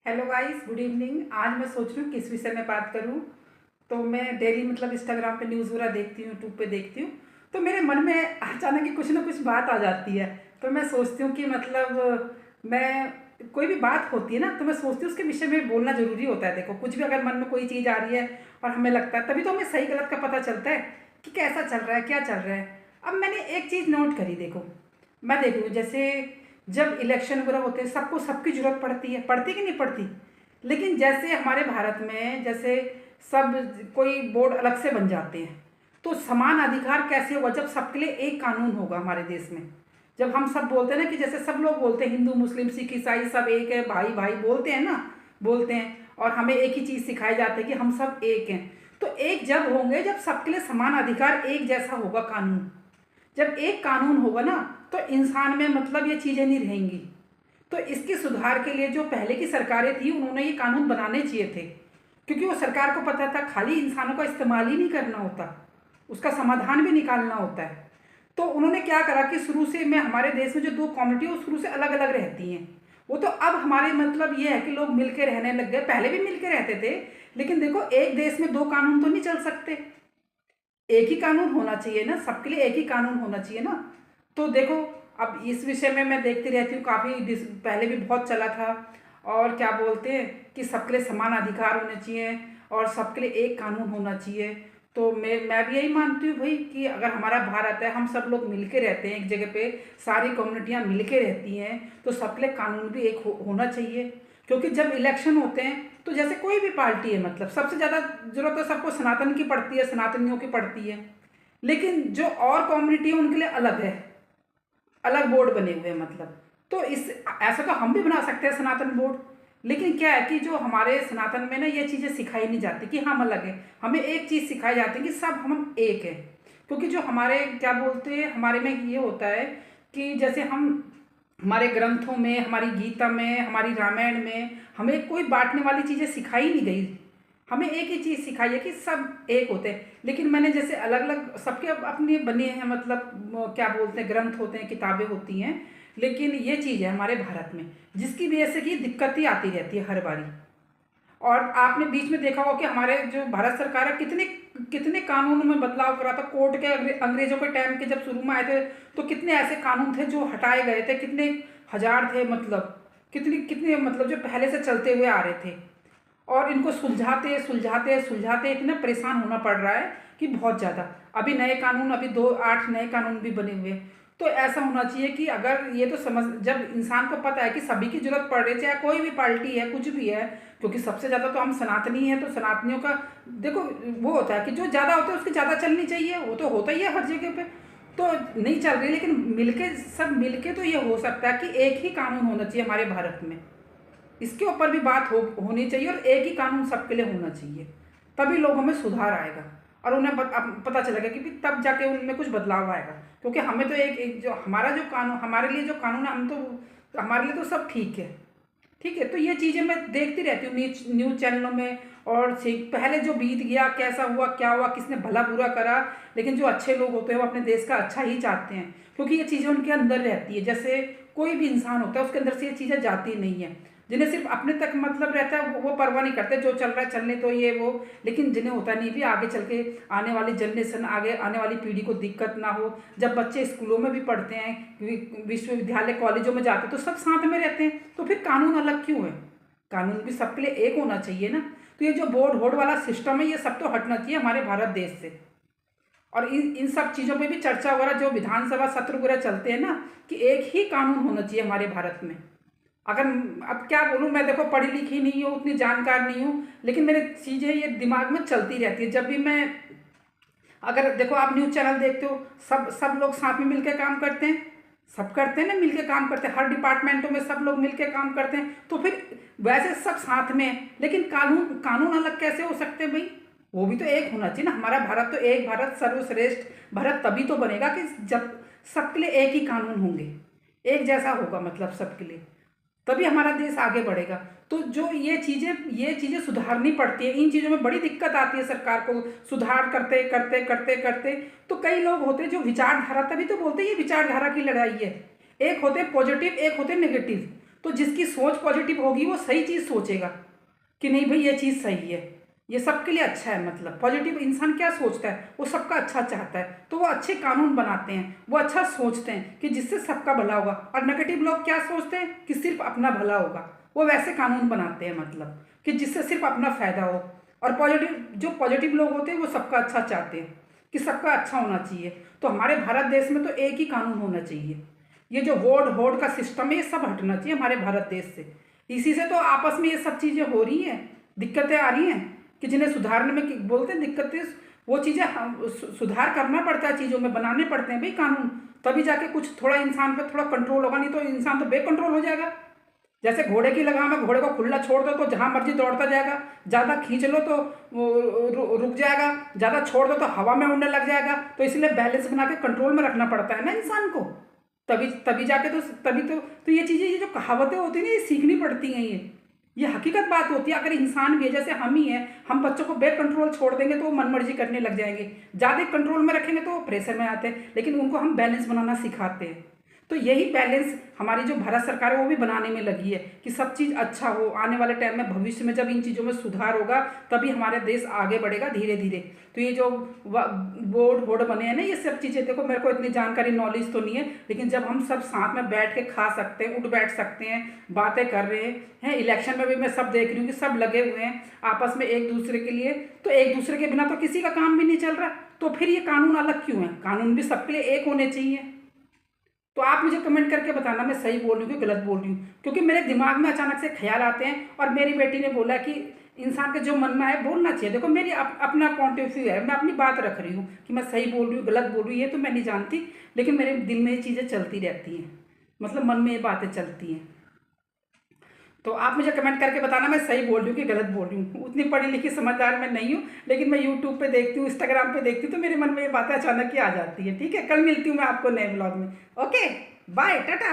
Hello guys, good evening. आज मैं सोच रही हूँ किस विषय में बात करूँ। तो मैं डेली मतलब इंस्टाग्राम पे न्यूज़ वगैरह देखती हूँ, यूट्यूब पे देखती हूँ। तो मेरे मन में अचानक ही कुछ ना कुछ बात आ जाती है। तो मैं सोचती हूँ कि मतलब मैं कोई भी बात होती है ना, तो मैं सोचती हूँ उसके विषय में बोलना ज़रूरी होता है। देखो, कुछ भी अगर मन में कोई चीज़ आ रही है और हमें लगता है, तभी तो हमें सही गलत का पता चलता है कि कैसा चल रहा है, क्या चल रहा है। अब मैंने एक चीज़ नोट करी। देखो, मैं देखूँ जैसे जब इलेक्शन वगैरह होते हैं, सबको सबकी जरूरत पड़ती है, पड़ती कि नहीं पड़ती। लेकिन जैसे हमारे भारत में जैसे सब कोई बोर्ड अलग से बन जाते हैं, तो समान अधिकार कैसे होगा जब सबके लिए एक कानून होगा हमारे देश में। जब हम सब बोलते हैं ना कि जैसे सब लोग बोलते हैं, हिंदू मुस्लिम सिख ईसाई सब एक है, भाई भाई बोलते हैं ना, बोलते हैं। और हमें एक ही चीज़ सिखाई जाती है कि हम सब एक हैं। तो एक जब होंगे जब सबके लिए समान अधिकार, एक जैसा होगा कानून। जब एक कानून होगा ना, तो इंसान में मतलब ये चीज़ें नहीं रहेंगी। तो इसके सुधार के लिए जो पहले की सरकारें थी, उन्होंने ये कानून बनाने चाहिए थे। क्योंकि वो सरकार को पता था खाली इंसानों का इस्तेमाल ही नहीं करना होता, उसका समाधान भी निकालना होता है। तो उन्होंने क्या करा कि शुरू से में हमारे देश में जो दो कम्युनिटी है वो शुरू से अलग अलग रहती हैं। वो तो अब हमारे मतलब ये है कि लोग मिलके रहने लग गए, पहले भी मिलके रहते थे। लेकिन देखो, एक देश में दो कानून तो नहीं चल सकते। एक ही कानून होना चाहिए ना, सबके लिए एक ही कानून होना चाहिए ना। तो देखो, अब इस विषय में मैं देखती रहती हूँ, काफ़ी पहले भी बहुत चला था। और क्या बोलते हैं कि सबके लिए समान अधिकार होने चाहिए और सबके लिए एक कानून होना चाहिए। तो मैं भी यही मानती हूँ भाई कि अगर हमारा भारत है, हम सब लोग मिलके रहते हैं एक जगह पे, सारी कम्युनिटियाँ मिलके रहती हैं, तो सबके लिए कानून भी एक होना चाहिए। क्योंकि जब इलेक्शन होते हैं, तो जैसे कोई भी पार्टी है, मतलब सबसे ज़्यादा जरूरत तो सबको सनातन की पड़ती है, सनातनियों की पड़ती है। लेकिन जो और कम्युनिटी है उनके लिए अलग है, अलग बोर्ड बने हुए हैं मतलब। तो इस ऐसा तो हम भी बना सकते हैं सनातन बोर्ड। लेकिन क्या है कि जो हमारे सनातन में ना ये चीज़ें सिखाई नहीं जाती कि हम अलग हैं। हमें एक चीज़ सिखाई जाती है कि सब हम एक हैं। क्योंकि जो हमारे क्या बोलते हैं, हमारे में ये होता है कि जैसे हम हमारे ग्रंथों में, हमारी गीता में, हमारी रामायण में हमें कोई बांटने वाली चीज़ें सिखाई नहीं गई। हमें एक ही चीज़ सिखाई है कि सब एक होते हैं। लेकिन मैंने जैसे अलग अलग सबके अपने बने हैं, मतलब क्या बोलते हैं, ग्रंथ होते हैं, किताबें होती हैं। लेकिन ये चीज़ है हमारे भारत में जिसकी वजह से कि दिक्कतें आती रहती है हर बारी। और आपने बीच में देखा होगा कि हमारे जो भारत सरकार है, कितने कितने कानूनों में बदलाव करा था। कोर्ट के अंग्रेजों के टाइम के जब शुरू में आए थे, तो कितने ऐसे कानून थे जो हटाए गए थे, कितने हजार थे, मतलब कितनी कितने मतलब जो पहले से चलते हुए आ रहे थे। और इनको सुलझाते सुलझाते सुलझाते इतना परेशान होना पड़ रहा है कि बहुत ज़्यादा। अभी नए कानून, अभी दो आठ नए कानून भी बने हुए हैं। तो ऐसा होना चाहिए कि अगर ये तो समझ, जब इंसान को पता है कि सभी की जरूरत पड़ रही है, चाहे कोई भी पार्टी है, कुछ भी है। क्योंकि सबसे ज़्यादा तो हम सनातनी हैं, तो सनातनियों का देखो वो होता है कि जो ज़्यादा होता है उसकी ज़्यादा चलनी चाहिए, वो तो होता ही है हर जगह पे। तो नहीं चल रही, लेकिन मिलके सब मिलके तो ये हो सकता है कि एक ही कानून होना चाहिए हमारे भारत में। इसके ऊपर भी बात होनी चाहिए और एक ही कानून सबके लिए होना चाहिए। तभी लोगों में सुधार आएगा और उन्हें पता चलेगा कि भी तब जाके उनमें कुछ बदलाव आएगा। क्योंकि हमें तो एक जो हमारा जो कानून, हमारे लिए जो कानून है, हम तो हमारे लिए तो सब ठीक है। ठीक है, तो ये चीज़ें मैं देखती रहती हूँ न्यूज़ चैनलों में। और पहले जो बीत गया, कैसा हुआ, क्या हुआ, किसने भला बुरा करा। लेकिन जो अच्छे लोग होते हैं वो अपने देश का अच्छा ही चाहते हैं, क्योंकि ये चीज़ें उनके अंदर रहती है। जैसे कोई भी इंसान होता है, उसके अंदर से ये चीज़ें जाती नहीं है। जिन्हें सिर्फ अपने तक मतलब रहता है, वो परवाह नहीं करते, जो चल रहा है चलने तो ये वो। लेकिन जिन्हें होता नहीं भी आगे चल के आने वाली जनरेशन, आगे आने वाली पीढ़ी को दिक्कत ना हो। जब बच्चे स्कूलों में भी पढ़ते हैं, विश्वविद्यालय कॉलेजों में जाते हैं, तो सब साथ में रहते हैं। तो फिर कानून अलग क्यों है? कानून भी सबके लिए एक होना चाहिए ना। तो ये जो बोर्ड होड़ वाला सिस्टम है, ये सब तो हटना चाहिए हमारे भारत देश से। और इन इन सब चीज़ों पे भी चर्चा वगैरह, जो विधानसभा सत्र वगैरह चलते हैं ना, कि एक ही कानून होना चाहिए हमारे भारत में। अगर अब क्या बोलूँ मैं, देखो पढ़ी लिखी नहीं हूँ, उतनी जानकार नहीं हूँ, लेकिन मेरे चीज़ें ये दिमाग में चलती रहती है जब भी मैं, अगर देखो आप न्यूज़ चैनल देखते हो, सब सब लोग साथ में मिलकर काम करते हैं। सब करते हैं ना, मिलके काम करते हैं, हर डिपार्टमेंटों में सब लोग मिलके काम करते हैं। तो फिर वैसे सब साथ में हैं, लेकिन कानून कानून अलग कैसे हो सकते हैं भाई? वो भी तो एक होना चाहिए ना। हमारा भारत तो एक भारत सर्वश्रेष्ठ भारत तभी तो बनेगा कि जब सबके लिए एक ही कानून होंगे, एक जैसा होगा मतलब सबके लिए। तभी हमारा देश आगे बढ़ेगा। तो जो ये चीज़ें सुधारनी पड़ती है। इन चीज़ों में बड़ी दिक्कत आती है सरकार को, सुधार करते करते करते करते। तो कई लोग होते हैं जो विचारधारा, तभी तो बोलते हैं ये विचारधारा की लड़ाई है। एक होते पॉजिटिव, एक होते नेगेटिव। तो जिसकी सोच पॉजिटिव होगी वो सही चीज़ सोचेगा कि नहीं भाई ये चीज़ सही है, ये सबके लिए अच्छा है। मतलब पॉजिटिव इंसान क्या सोचता है, वो सबका अच्छा चाहता है, तो वो अच्छे कानून बनाते हैं, वो अच्छा सोचते हैं कि जिससे सबका भला होगा। और नेगेटिव लोग क्या सोचते हैं कि सिर्फ अपना भला होगा, वो वैसे कानून बनाते हैं मतलब कि जिससे सिर्फ अपना फायदा हो। और जो पॉजिटिव लोग होते हैं वो सबका अच्छा चाहते हैं कि सबका अच्छा होना चाहिए। तो हमारे भारत देश में तो एक ही कानून होना चाहिए। ये जो वोट होड़ का सिस्टम है ये सब हटना चाहिए हमारे भारत देश से। इसी से तो आपस में ये सब चीज़ें हो रही हैं, दिक्कतें आ रही हैं कि जिन्हें सुधारने में बोलते हैं दिक्कतें, वो चीज़ें हम सुधार करना पड़ता है, चीज़ों में बनाने पड़ते हैं भाई कानून, तभी जाके कुछ थोड़ा इंसान पे थोड़ा कंट्रोल होगा, नहीं तो इंसान तो बेकंट्रोल हो जाएगा। जैसे घोड़े की लगाम है, घोड़े को खुला छोड़ दो तो जहाँ मर्जी दौड़ता जाएगा, ज़्यादा खींच लो तो वो रुक जाएगा, ज़्यादा छोड़ दो तो हवा में उड़ने लग जाएगा। तो इसलिए बैलेंस बना के कंट्रोल में रखना पड़ता है ना इंसान को, तभी तभी जाके तभी तो ये चीज़ें, ये जो कहावतें होती हैं ना, ये सीखनी पड़ती हैं। ये हकीकत बात होती है। अगर इंसान भी है, जैसे हम ही हैं, हम बच्चों को बेकंट्रोल छोड़ देंगे तो वो मनमर्जी करने लग जाएंगे, ज़्यादा कंट्रोल में रखेंगे तो वो प्रेशर में आते हैं, लेकिन उनको हम बैलेंस बनाना सिखाते हैं। तो यही बैलेंस हमारी जो भारत सरकार है वो भी बनाने में लगी है कि सब चीज़ अच्छा हो। आने वाले टाइम में भविष्य में जब इन चीज़ों में सुधार होगा तभी हमारे देश आगे बढ़ेगा धीरे धीरे। तो ये जो बोर्ड वोर्ड बने हैं ना, ये सब चीज़ें, देखो मेरे को इतनी जानकारी नॉलेज तो नहीं है, लेकिन जब हम सब साथ में बैठ के खा सकते हैं, उठ बैठ सकते हैं, बातें कर रहे हैं, इलेक्शन में भी मैं सब देख रही हूँ कि सब लगे हुए हैं आपस में एक दूसरे के लिए, तो एक दूसरे के बिना तो किसी का काम भी नहीं चल रहा। तो फिर ये कानून अलग क्यों है? कानून भी सबके लिए एक होने चाहिए। तो आप मुझे कमेंट करके बताना मैं सही बोल रही हूँ कि गलत बोल रही हूँ, क्योंकि मेरे दिमाग में अचानक से ख्याल आते हैं। और मेरी बेटी ने बोला कि इंसान के जो मन में है बोलना चाहिए। देखो मेरी अपना पॉइंट ऑफ व्यू है, मैं अपनी बात रख रही हूँ कि मैं सही बोल रही हूँ गलत बोल रही हूँ ये तो मैं नहीं जानती, लेकिन मेरे दिल में ये चीज़ें चलती रहती हैं, मतलब मन में ये बातें चलती हैं। तो आप मुझे कमेंट करके बताना मैं सही बोल रही हूँ कि गलत बोल रही हूँ। उतनी पढ़ी लिखी समझदार मैं नहीं हूँ, लेकिन मैं यूट्यूब पे देखती हूँ, इंस्टाग्राम पे देखती हूँ, तो मेरे मन में ये बातें अचानक ही आ जाती है। ठीक है, कल मिलती हूँ मैं आपको नए ब्लॉग में। Okay, bye, Tata.